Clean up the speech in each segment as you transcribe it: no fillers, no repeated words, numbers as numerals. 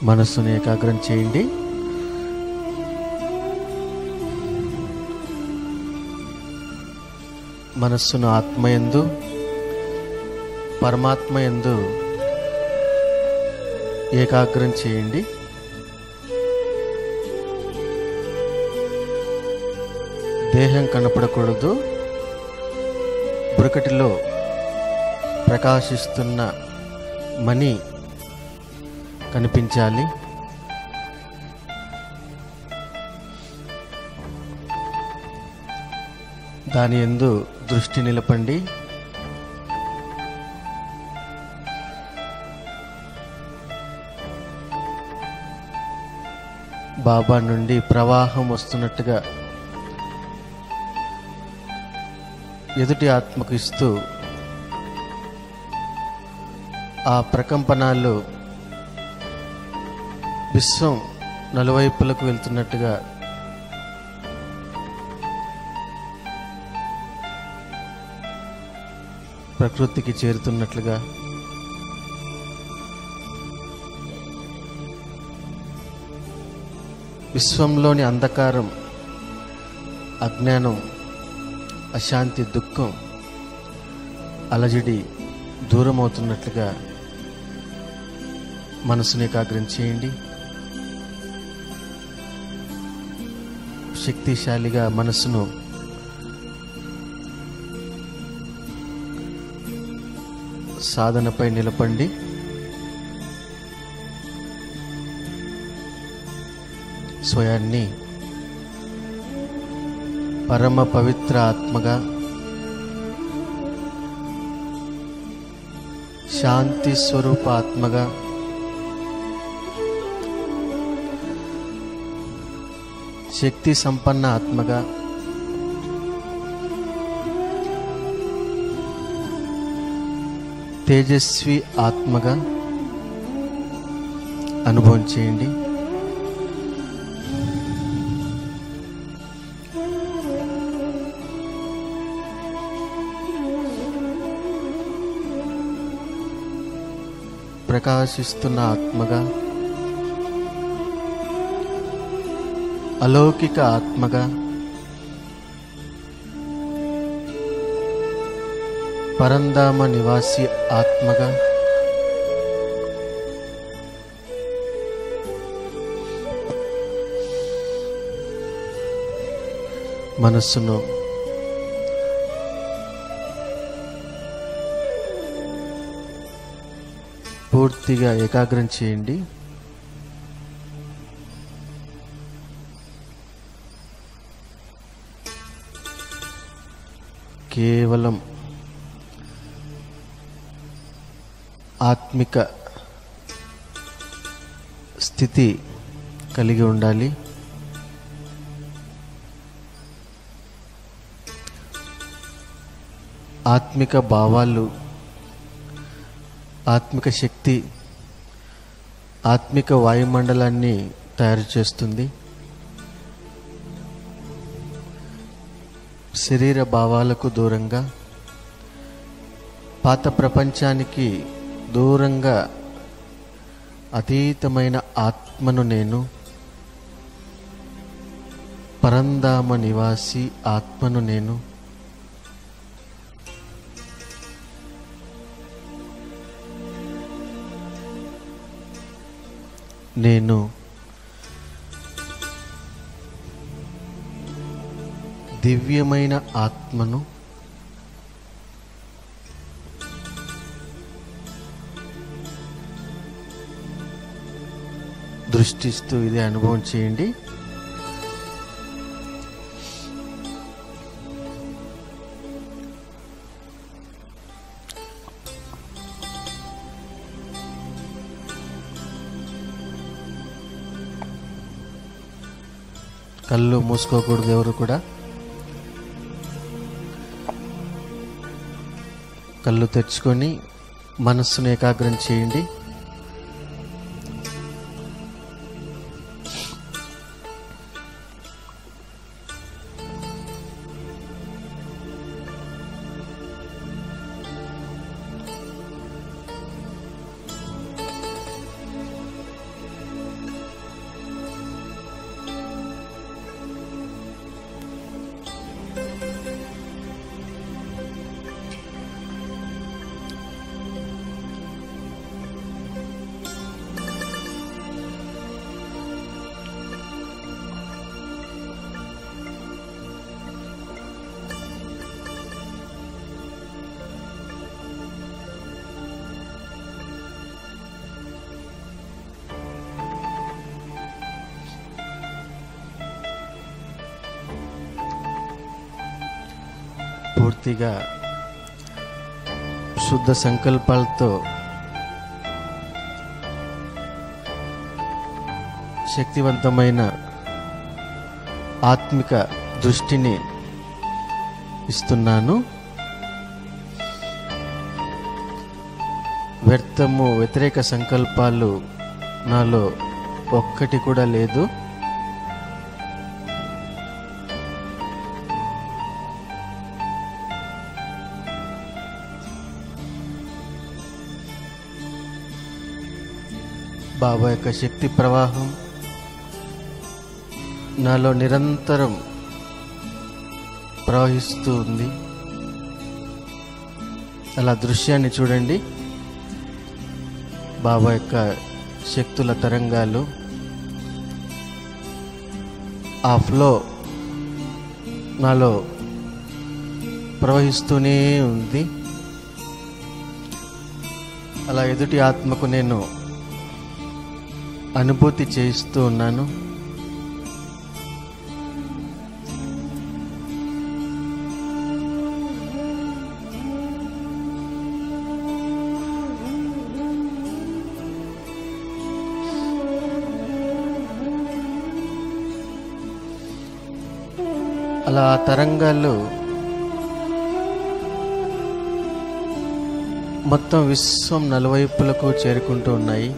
మనస్సును ఏకాగ్రం చేయండి. మనస్సును ఆత్మయందు పరమాత్మయందు ఏకాగ్రం చేయండి. దేహం కనపడకూడదు. బురకటిలో ప్రకాశిస్తున్న మణి కనిపించాలి. దాని యందు దృష్టి నిలపండి. బాబా నుండి ప్రవాహం వస్తున్నట్టుగా ఎదుటి ఆత్మకు ఇస్తూ ఆ ప్రకంపనాలు విశ్వం నలువైపులకు వెళ్తున్నట్టుగా ప్రకృతికి చేరుతున్నట్లుగా విశ్వంలోని అంధకారం, అజ్ఞానం, అశాంతి, దుఃఖం, అలజడి దూరమవుతున్నట్లుగా మనసుని ఏకాగ్రం చేయండి. శక్తిశాలిగా మనసును సాధనపై నిలపండి. స్వయాన్ని పరమ పవిత్ర ఆత్మగా, శాంతి స్వరూప ఆత్మగా, శక్తి సంపన్న ఆత్మగా, తేజస్వి ఆత్మగా అనుభవం చేయండి. ప్రకాశిస్తున్న ఆత్మగా, అలౌకిక ఆత్మగా, పరంధామ నివాసి ఆత్మగా, మనస్సును పూర్తిగా ఏకాగ్రం చేయండి. కేవలం ఆత్మిక స్థితి కలిగి ఉండాలి. ఆత్మిక భావాలు, ఆత్మిక శక్తి ఆత్మిక వాయుమండలాన్ని తయారు చేస్తుంది. శరీర భావాలకు దూరంగా, పాత ప్రపంచానికి దూరంగా అతీతమైన ఆత్మను నేను, పరంధామ నివాసి ఆత్మను నేను, నేను దివ్యమైన ఆత్మను, దృష్టిస్తూ ఇదే అనుభవం చేయండి. కళ్ళు మూసుకోకూడదు ఎవరు కూడా. కళ్ళు తెరుచుకొని మనస్సును ఏకాగ్రం చేయండి. పూర్తిగా శుద్ధ సంకల్పాలతో శక్తివంతమైన ఆత్మిక దృష్టిని ఇస్తున్నాను. వ్యర్థము వ్యతిరేక సంకల్పాలు నాలో ఒక్కటి కూడా లేదు. బాబా యొక్క శక్తి ప్రవాహం నాలో నిరంతరం ప్రవహిస్తూ ఉంది. అలా దృశ్యాన్ని చూడండి. బాబా యొక్క శక్తుల తరంగాలు ఆ ఫ్లో నాలో ప్రవహిస్తూనే ఉంది. అలా ఎదుటి ఆత్మకు నేను అనుభూతి చేయిస్తూ ఉన్నాను. అలా తరంగాలు మొత్తం విశ్వం నలువైపులకు చేరుకుంటూ ఉన్నాయి.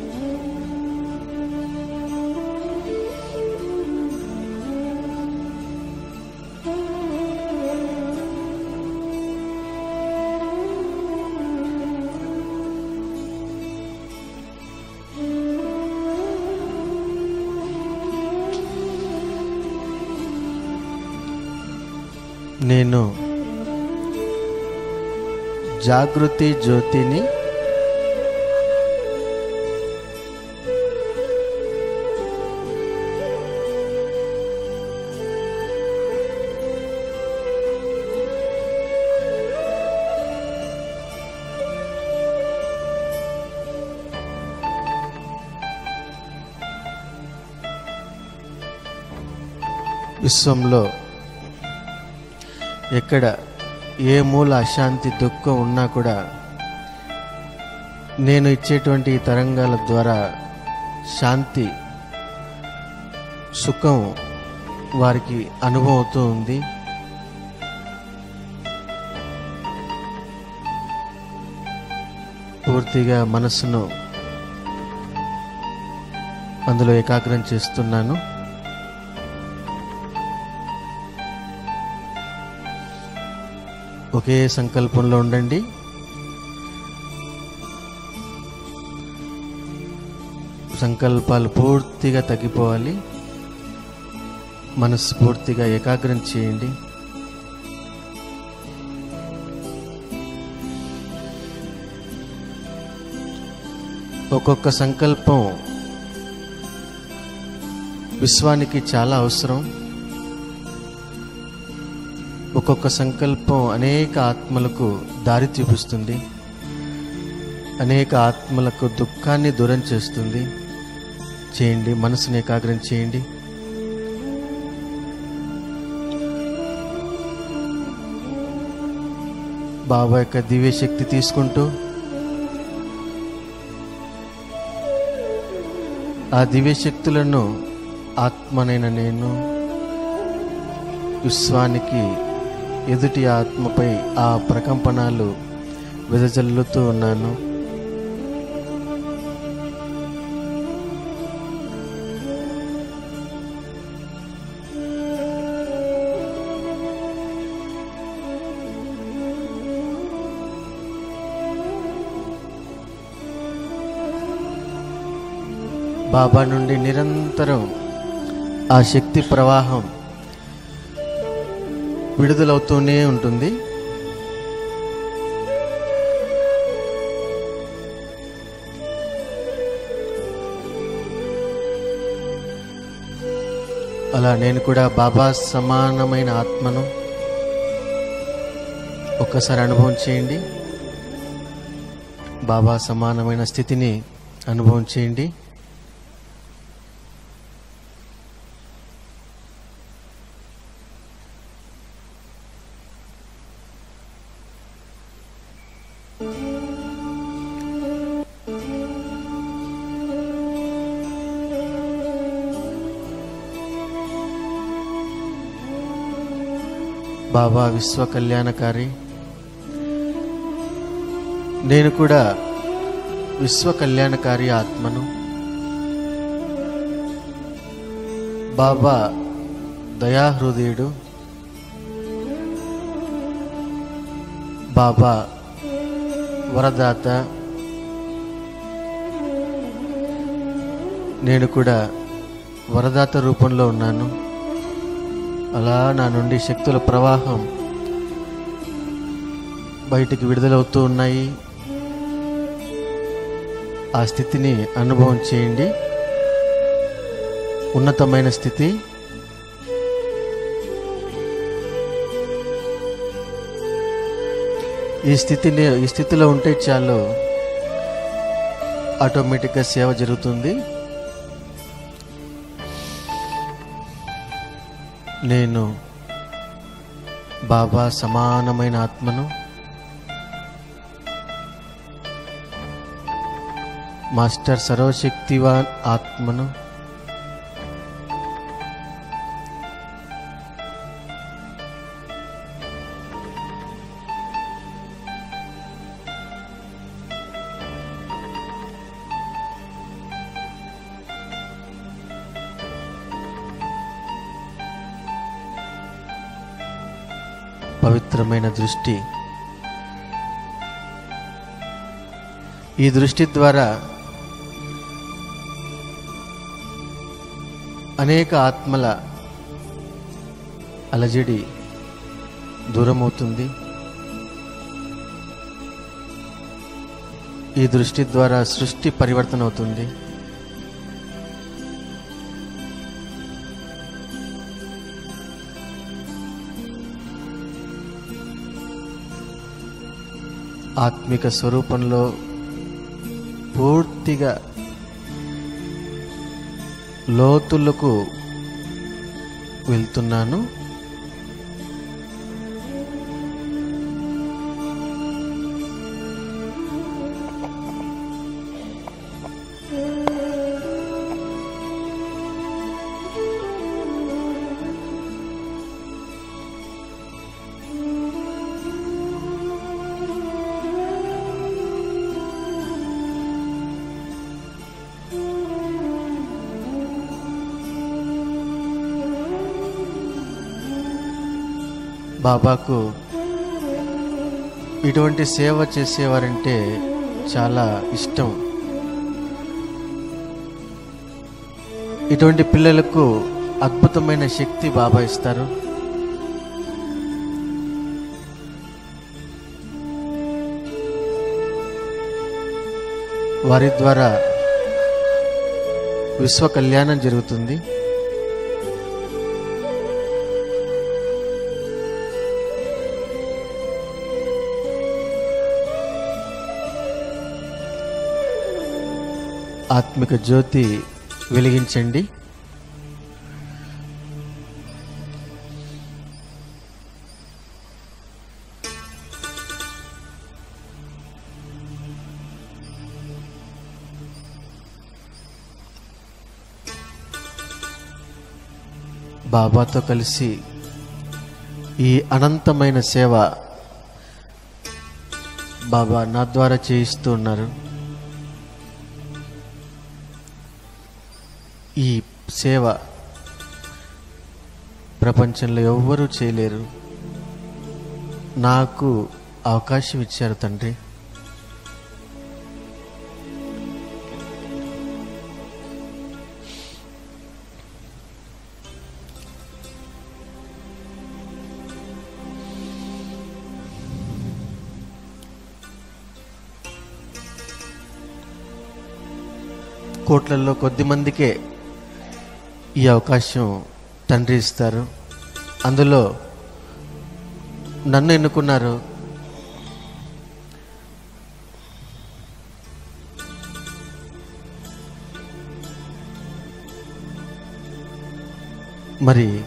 నేను జాగృతి జ్యోతిని విశ్వంలో ఎక్కడ ఏ మూల అశాంతి దుఃఖం ఉన్నా కూడా నేను ఇచ్చేటువంటి ఈ తరంగాల ద్వారా శాంతి సుఖం వారికి అనుభవం అవుతూ ఉంది. పూర్తిగా మనస్సును అందులో ఏకాగ్రం చేస్తున్నాను. ఒకే సంకల్పంలో ఉండండి. సంకల్పాలు పూర్తిగా తగ్గిపోవాలి. మనస్సు పూర్తిగా ఏకాగ్రం చేయండి. ఒక్కొక్క సంకల్పం విశ్వానికి చాలా అవసరం. ఒక్కొక్క సంకల్పం అనేక ఆత్మలకు దారి చూపిస్తుంది. అనేక ఆత్మలకు దుఃఖాన్ని దూరం చేస్తుంది. చేయండి, మనసుని ఏకాగ్రం చేయండి. బాబా యొక్క దివ్య శక్తి తీసుకుంటూ ఆ దివ్య శక్తులను ఆత్మనైన నేను విశ్వానికి ఎదుటి ఆత్మపై ఆ ప్రకంపనాలు వెదజల్లుతూ ఉన్నాను. బాబా నుండి నిరంతరం ఆ శక్తి ప్రవాహం విడుదలవుతూనే ఉంటుంది. అలా నేను కూడా బాబా సమానమైన ఆత్మను ఒక్కసారి అనుభవం చేయండి. బాబా సమానమైన స్థితిని అనుభవం చేయండి. బాబా విశ్వ కళ్యాణకారి. నేను కూడా విశ్వ కళ్యాణకారి ఆత్మను. బాబా దయాహృదయుడు. బాబా వరదాత. నేను కూడా వరదాత రూపంలో ఉన్నాను. అలా నా నుండి శక్తుల ప్రవాహం బయటికి విడుదలవుతూ ఉన్నాయి. ఆ స్థితిని అనుభవం చేయండి. ఉన్నతమైన స్థితి. ఈ స్థితిలో ఉంటే చాలు, ఆటోమేటిక్గా సేవ జరుగుతుంది. నేను బాబా సమానమైన ఆత్మను. మాస్టర్ సర్వశక్తివాన్ ఆత్మను. పవిత్రమైన దృష్టి. ఈ దృష్టి ద్వారా అనేక ఆత్మల అలజడి దూరమవుతుంది. ఈ దృష్టి ద్వారా సృష్టి పరివర్తన అవుతుంది. ఆత్మిక స్వరూపంలో పూర్తిగా లోతులకు వెళ్తున్నాను. బాబాకు ఇటువంటి సేవ చేసేవారంటే చాలా ఇష్టం. ఇటువంటి పిల్లలకు అద్భుతమైన శక్తి బాబా ఇస్తారు. వారి ద్వారా విశ్వ కళ్యాణం జరుగుతుంది. ఆత్మిక జ్యోతి వెలిగించండి. బాబాతో కలిసి ఈ అనంతమైన సేవ బాబా నా ద్వారా చేయిస్తూ ఉన్నారు. ఈ సేవ ప్రపంచంలో ఎవ్వరూ చేయలేరు. నాకు అవకాశం ఇచ్చారు తండ్రి. కోట్లలో కొద్ది మందికే ఈ అవకాశం తండ్రి ఇస్తారు. అందులో నన్ను ఎన్నుకున్నారు. మరి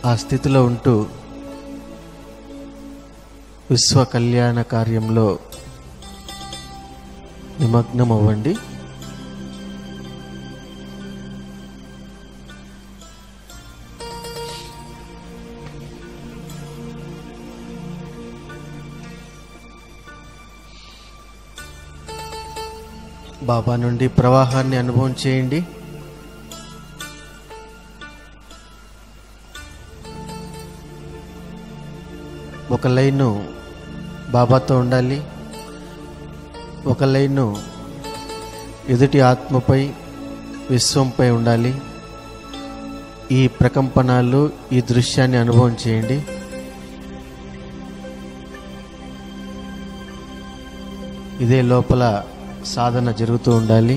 ఆ స్థితిలో ఉంటూ విశ్వ కళ్యాణ కార్యంలో నిమగ్నం అవ్వండి. బాబా నుండి ప్రవాహాన్ని అనుభవం చేయండి. ఒక లైను బాబాతో ఉండాలి, ఒక లైను ఎదుటి ఆత్మపై విశ్వంపై ఉండాలి. ఈ ప్రకంపనాలు, ఈ దృశ్యాన్ని అనుభవం చేయండి. ఇదే లోపల సాధన జరుగుతూ ఉండాలి.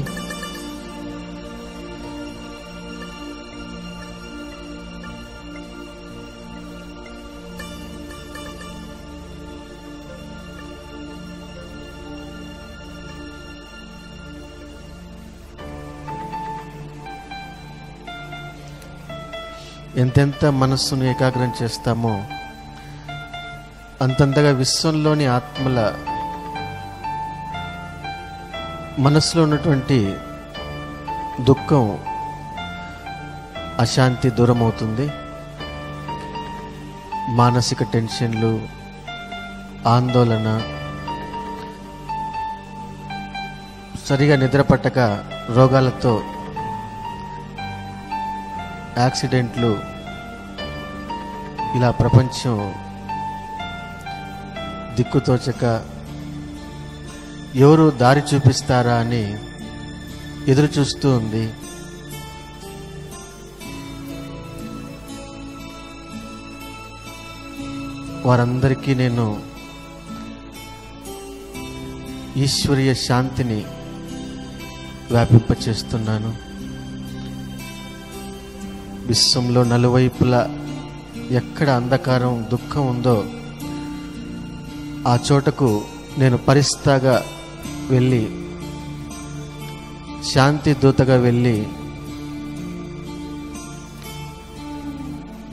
ఎంతెంత మనస్సును ఏకాగ్రం చేస్తామో అంతంతగా విశ్వంలోని ఆత్మల మనసులో ఉన్నటువంటి దుఃఖం, అశాంతి దూరం అవుతుంది. మానసిక టెన్షన్లు, ఆందోళన, సరిగా నిద్రపట్టక రోగాలతో, యాక్సిడెంట్లు, ఇలా ప్రపంచం దిక్కుతోచక ఎవరు దారి చూపిస్తారా అని ఎదురు చూస్తూ ఉంది. వారందరికీ నేను ఈశ్వరీయ శాంతిని వ్యాపింపచేస్తున్నాను. విశ్వంలో నలువైపులా ఎక్కడ అంధకారం, దుఃఖం ఉందో ఆ చోటకు నేను పరిస్థాగా వెళ్ళి, శాంతి దూతగా వెళ్ళి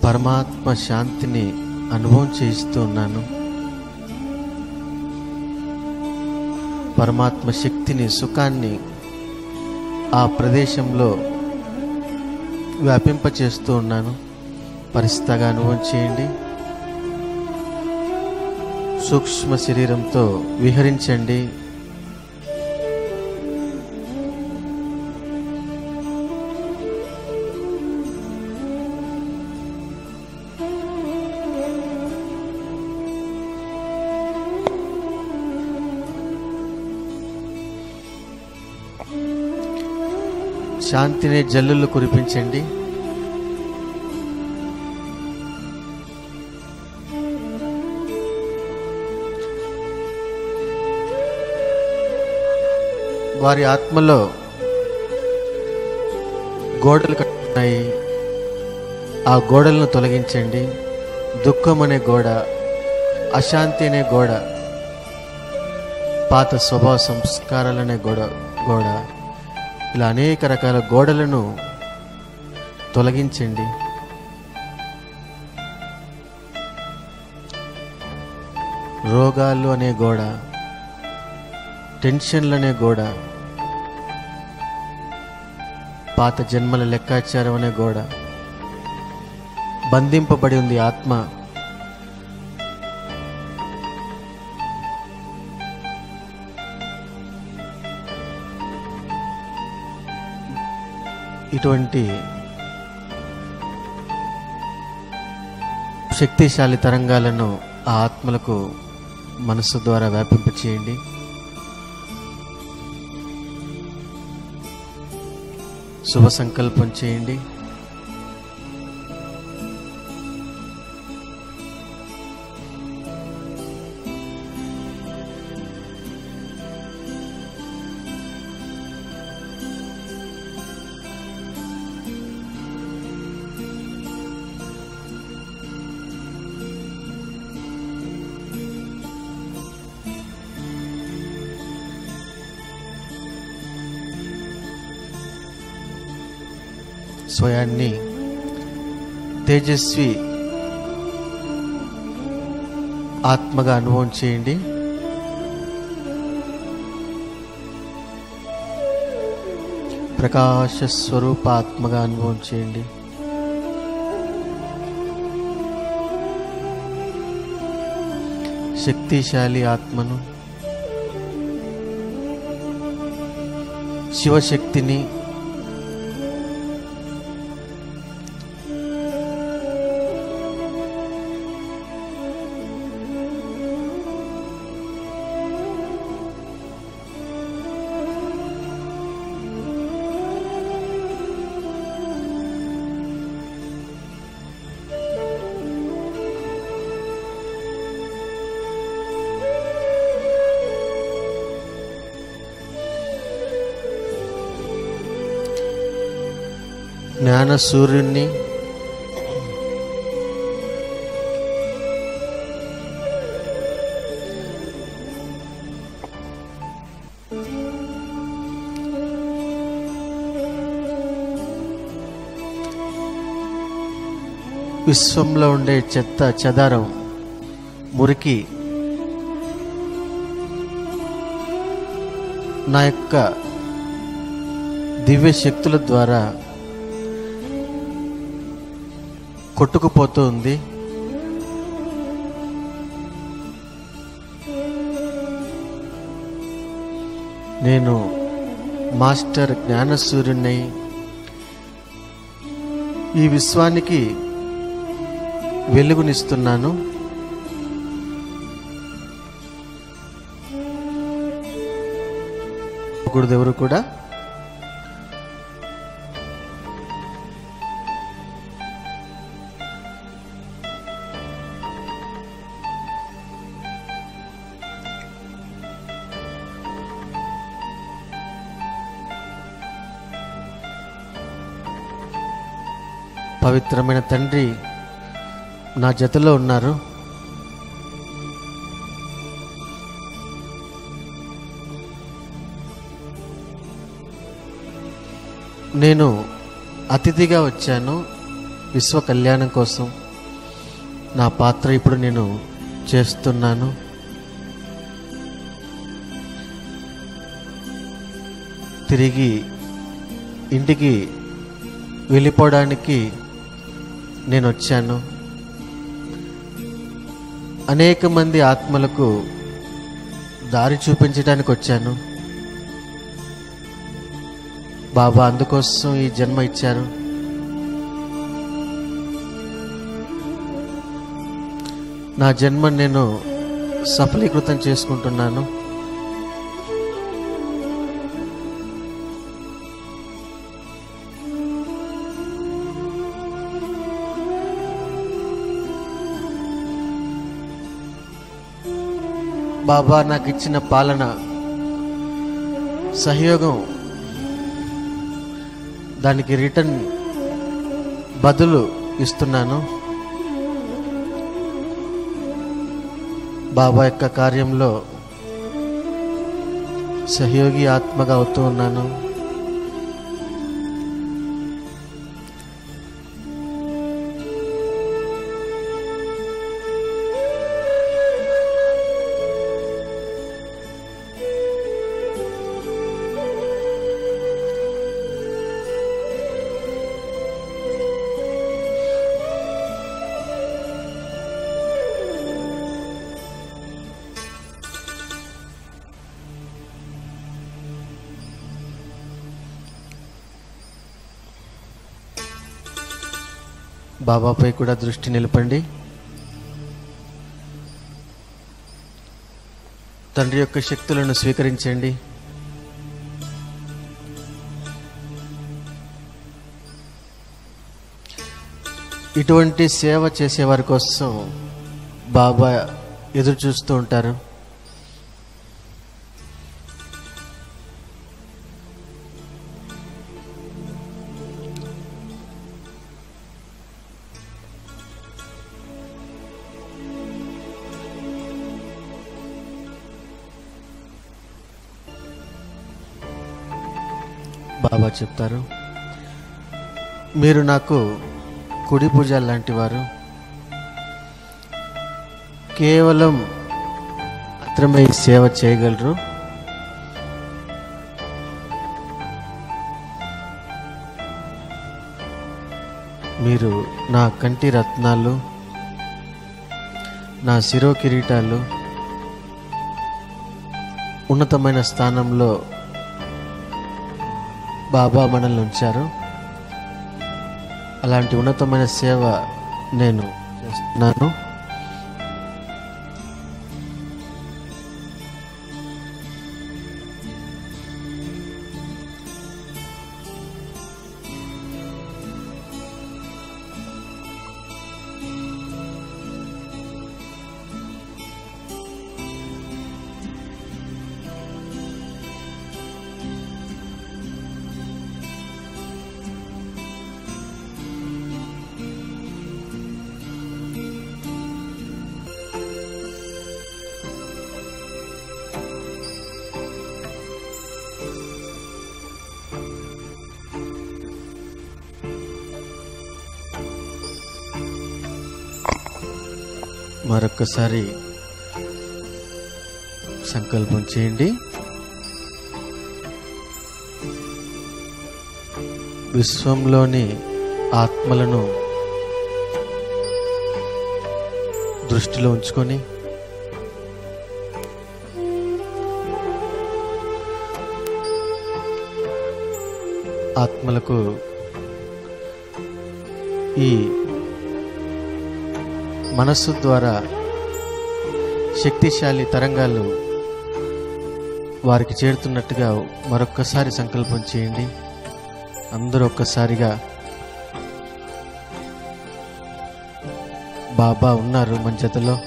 పరమాత్మ శాంతిని అనుభవం చేయిస్తూ ఉన్నాను. పరమాత్మ శక్తిని, సుఖాన్ని ఆ ప్రదేశంలో వ్యాపింపచేస్తూ ఉన్నాను. పరిస్థితిగా అనుభవం చేయండి. సూక్ష్మ శరీరంతో విహరించండి. శాంతిని జల్లులు కురిపించండి. వారి ఆత్మలో గోడలు కట్టున్నాయి, ఆ గోడలను తొలగించండి. దుఃఖం అనే గోడ, అశాంతి అనే గోడ, పాత స్వభావ సంస్కారాలనే గోడ, ఇలా అనేక రకాల గోడలను తొలగించండి. రోగాలు అనే గోడ, టెన్షన్లు అనే గోడ, పాత జన్మల లెక్కాచారం అనే గోడ, బంధింపబడి ఉంది ఆత్మ. ఇటువంటి శక్తిశాలి తరంగాలను ఆ ఆత్మలకు మనస్సు ద్వారా వ్యాపింపచేయండి. శుభ సంకల్పం చేయండి. స్వయాన్ని తేజస్వి ఆత్మగా అనుభవం చేయండి. ప్రకాశ స్వరూప ఆత్మగా అనుభవం చేయండి. శక్తిశాలి ఆత్మను శివశక్తిని, జ్ఞాన సూర్యుణ్ణి, విశ్వంలో ఉండే చెత్త చెదారం, మురికి నా యొక్క దివ్య శక్తుల ద్వారా కొట్టుకుపోతూ ఉంది. నేను మాస్టర్ జ్ఞానసూర్యుని ఈ విశ్వానికి వెలుగునిస్తున్నాను. గురుదేవుడు కూడా పవిత్రమైన తండ్రి నా జతలో ఉన్నారు. నేను అతిథిగా వచ్చాను విశ్వ కళ్యాణం కోసం. నా పాత్ర ఇప్పుడు నేను చేస్తున్నాను. తిరిగి ఇంటికి వెళ్ళిపోవడానికి నేను వచ్చాను. అనేక మంది ఆత్మలకు దారి చూపించడానికి వచ్చాను. బాబా అందుకోసం ఈ జన్మ ఇచ్చారు. నా జన్మ నేను సఫలీకృతం చేసుకుంటున్నాను. బాబా నాకు ఇచ్చిన పాలన సహయోగం, దానికి రిటర్న్ బదులు ఇస్తున్నాను. బాబా యొక్క కార్యంలో సహయోగి ఆత్మగా అవుతూ ఉన్నాను. బాబాపై కూడా దృష్టి నిలపండి. తండ్రి యొక్క శక్తులను స్వీకరించండి. ఇటువంటి సేవ చేసేవారి కోసం బాబా ఎదురు చూస్తూ ఉంటారు. బాబా చెప్తారు, మీరు నాకు కుడి భుజాలు లాంటి వారు. కేవలం మాత్రమే సేవ చేయగలరు. మీరు నా కంటి రత్నాలు, నా శిరో కిరీటాలు, ఉన్నతమైన స్థానంలో బాబా మనల్ని ఉంచారు. అలాంటి ఉన్నతమైన సేవ నేను చేస్తున్నాను. మరొక్కసారి సంకల్పం చేయండి. విశ్వంలోని ఆత్మలను దృష్టిలో ఉంచుకొని ఆత్మలకు ఈ మనస్సు ద్వారా శక్తిశాలి తరంగాలు వారికి చేరుతున్నట్టుగా మరొక్కసారి సంకల్పం చేయండి. అందరూ ఒక్కసారిగా బాబా ఉన్నారు మన జతలో.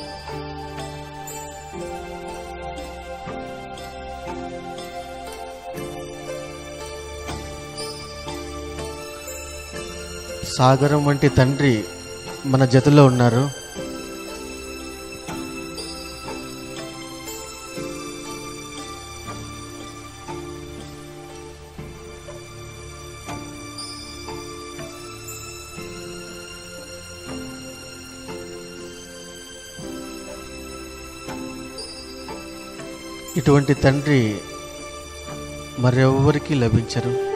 సాగరం వంటి తండ్రి మన జతలో ఉన్నారు. ఇటువంటి తండ్రి మరెవ్వరికీ లభించరు.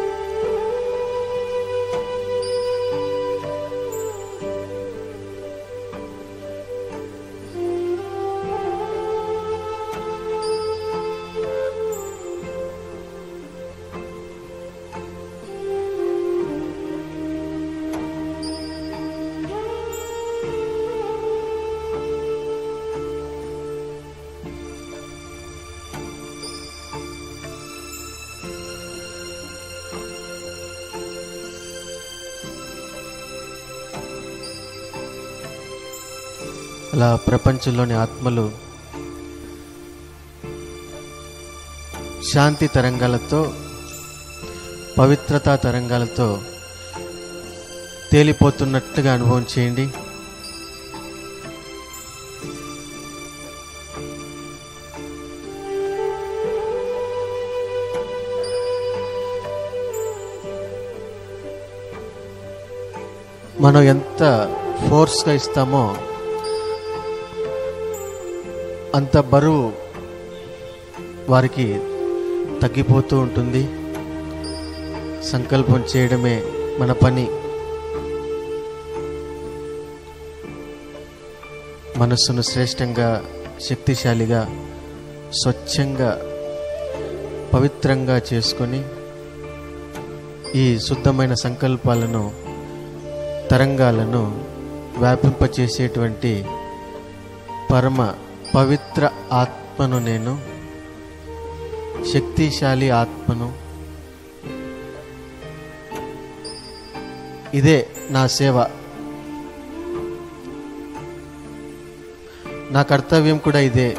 అలా ప్రపంచంలోని ఆత్మలు శాంతి తరంగాలతో, పవిత్రతా తరంగాలతో తేలిపోతున్నట్టుగా అనుభవం చేయండి. మనం ఎంత ఫోర్స్గా ఇస్తామో అంత బరువు వారికి తగ్గిపోతూ ఉంటుంది. సంకల్పం చేయడమే మన పని. మనస్సును శ్రేష్టంగా, శక్తిశాలిగా, స్వచ్ఛంగా, పవిత్రంగా చేసుకొని ఈ శుద్ధమైన సంకల్పాలను, తరంగాలను వ్యాపింపచేసేటువంటి పరమ పవిత్ర ఆత్మను నేను, శక్తిశాలి ఆత్మను. ఇదే నా సేవ. నా కర్తవ్యం కూడా ఇదే.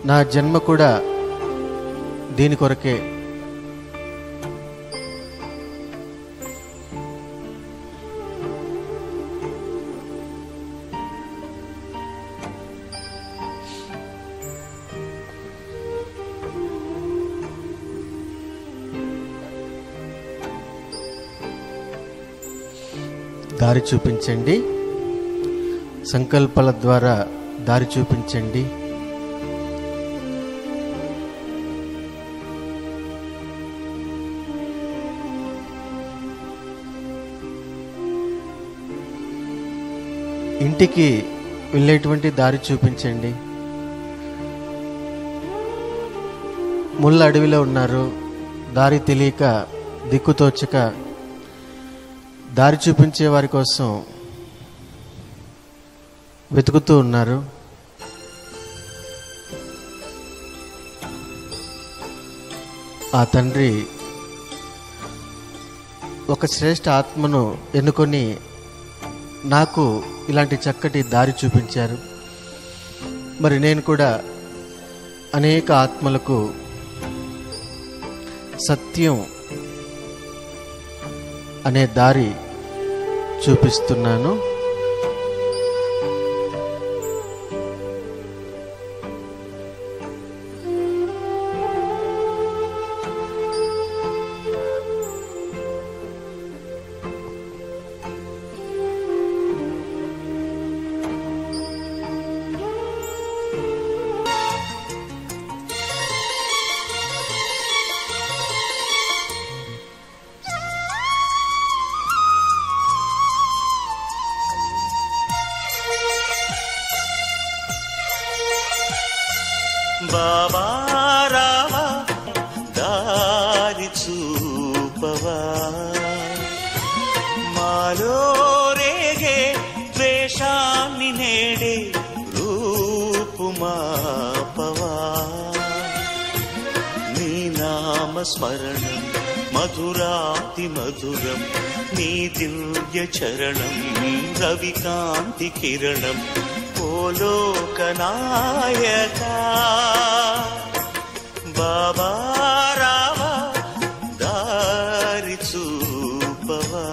నా జన్మ కూడా దీని కొరకే. దారి చూపించండి. సంకల్పాల ద్వారా దారి చూపించండి. ఇంటికి వెళ్ళేటువంటి దారి చూపించండి. ముళ్ళ అడవిలో ఉన్నారు. దారి తెలియక, దిక్కుతోచక దారి చూపించే వారి కోసం వెతుకుతూ ఉన్నారు. ఆ తండ్రి ఒక శ్రేష్ఠ ఆత్మను ఎన్నుకొని నాకు ఇలాంటి చక్కటి దారి చూపించారు. మరి నేను కూడా అనేక ఆత్మలకు సత్యం అనే దారి చూపిస్తున్నాను. బాబా రావా దారి చూపవా, మాలో రేగే ద్వేషాన్ని నేడే రూపుమాపవా. నీ నామ స్మరణం మధురాతి మధురం, నీ దివ్య చరణం రవికాంతి కిరణం. ఓ లోకనాయకా బాబా రావా దారి చూపవా.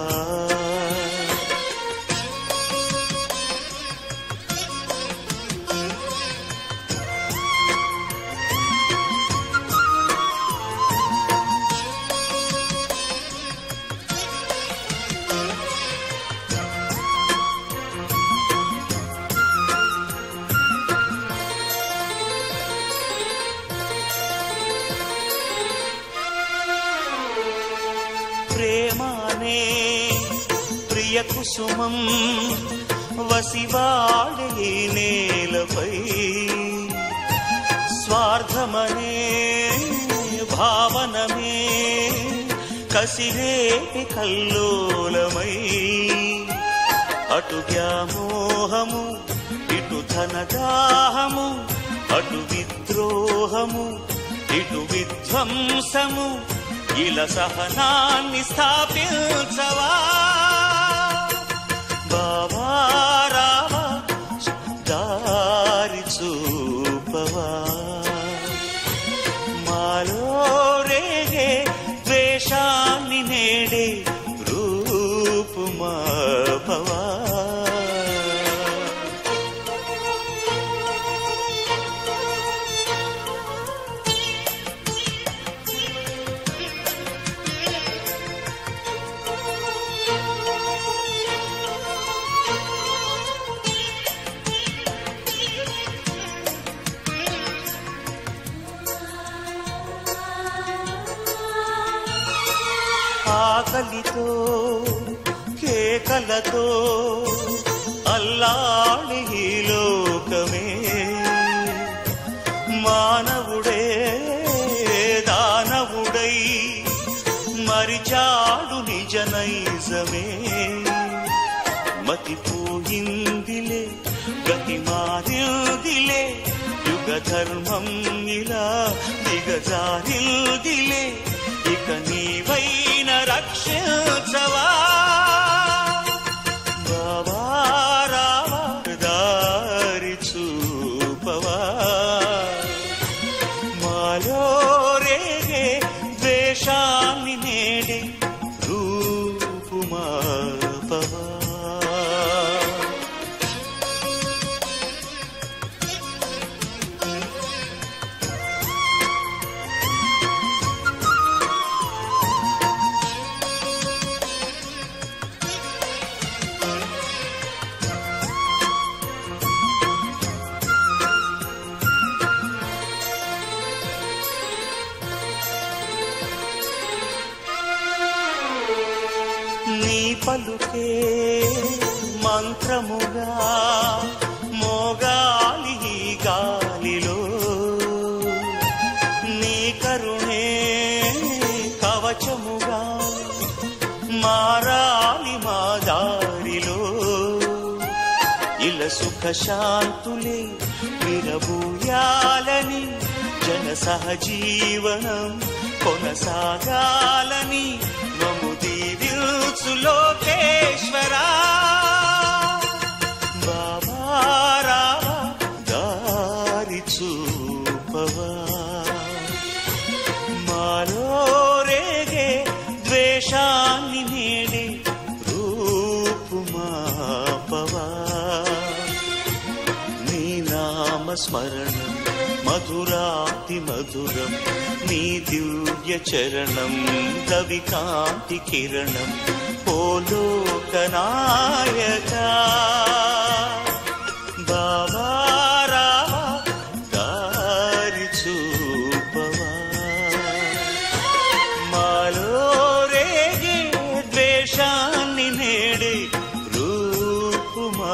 ప్రేమానే ప్రియ కుసుమం వసివాడే నేలపై, స్వార్థమనే భావనమే కసిరేటి కల్లోలమై. అటు వ్యామోహము ఇటు ధనదాహము, అటు విద్రోహము ఇటు విధ్వంసము, ఇలా సహనాన్ని స్థాపించవా. బాబా రావా దారి చూపవా, మాలో రేగే ద్వేషాన్ని నేడే రూపుమాపవా. ఆకలితో కేకలతో అల్లాడి ఈ లోకమే, మానవుడే దానవుడై మరిచాడు నిజ నైజమే. మతిపోయిందిలే గతి మారిందిలే, యుగ ధర్మం ఇలా దిగజారిందిలే. ఇక నీవైన రక్షించవా బాబా రావా దారి చూపవా, మాలో రేగే ద్వేషాన్ని నేడే రూపుమాపవా. నీ పలుకే మంత్రముగా మోగాలి గాలిలో, నీ కరు సుఖశాంతులే విరబూయాలని జన సహజీవనం కొనసాగాలని మము దీవిల్చు లోకేశ్వరా బాబా రావా దారి చూపవా మాలో రేగే ద్వేషాన్ని నేడే రూపుమాపవా నీ నామ స్మరణం మధురాతి మధురం నీ దివ్య చరణం దవికాంతి కిరణం ఓ లోకనాయకా బాబా రావా దారి చూపవా మాలో రేగే ద్వేషాన్ని నేడే రూపుమాపవా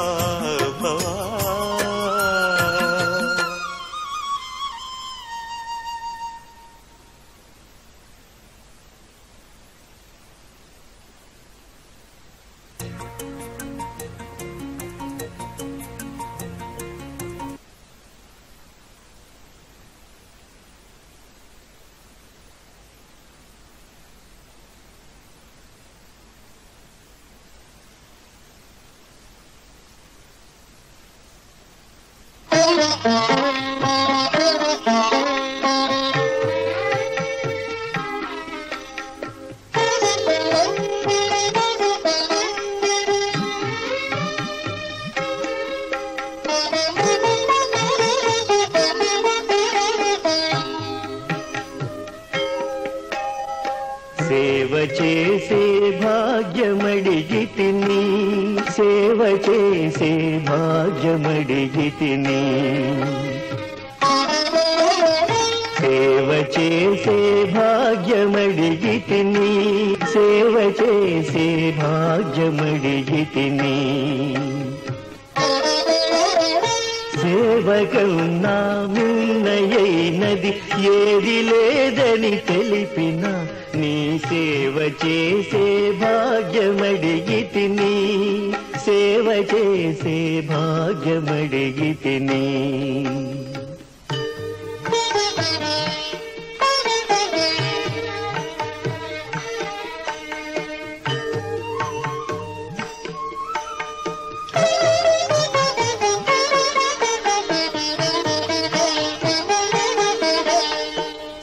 సేవ చేసే భాగ్యమడిగితిని సేవ చేసే భాగ్యమడిగితిని సేవ చేసే భాగ్యమడిగితిని సేవ చేసే భాగ్యమడిగితిని సేవకన్నా మిన్నయైనది ఏది లేదని తెలిపిన నీ సేవ చేసే భాగ్యమడిగితిని సేవ చేసే భాగ్యమడిగితిని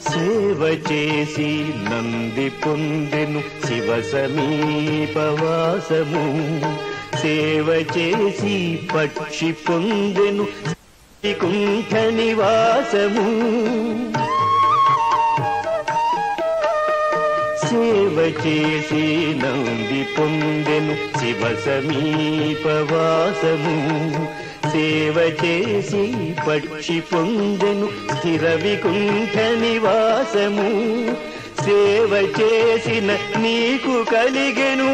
సేవ చేసి నంది పొందెను శివ సమీపవాసము సేవ చేసి పక్షి పొందెను కుంఠ నివాసము సేవ చేసి నంది పొందెను శివ సమీపవాసము సేవ చేసి పక్షి పొందెను స్థిర వికుంఠ నివాసము సేవ చేసిన నీకు కలిగెను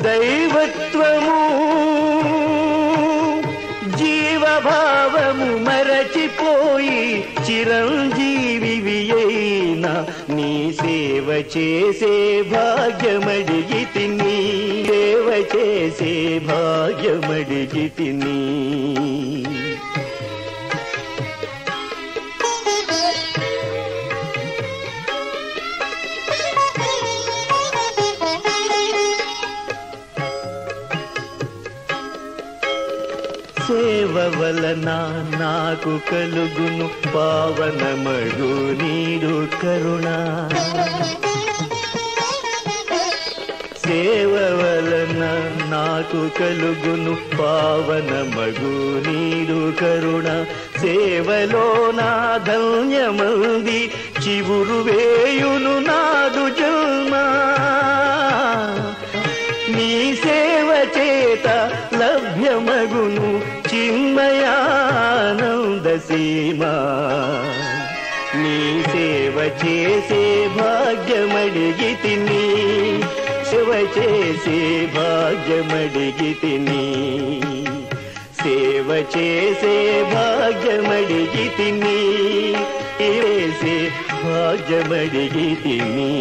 దైవత్వము జీవభావము మరచిపోయి చిరంజీవి అయినా నీ సేవ చేసే భాగ్యమడిగితిని సేవ చేసే భాగ్యమడిగితిని సేవ వలన నాకు కలుగును పావనమగు నీరు కరుణ సేవ వలన నాకు కలుగును పావనమగు నీరు కరుణ సేవలో నా ధన్యమంది చివురు వేయును నాదు జన్మ నీ సేవ చేత లభ్యమగును చిన్మయానంద సీమా నీ సేవ చేసే భాగ్యమడిగితిని సేవ చేసే భాగ్యమడిగితిని సేవ చేసే భాగ్యమడిగితిని చేసే భాగ్యమడిగితిని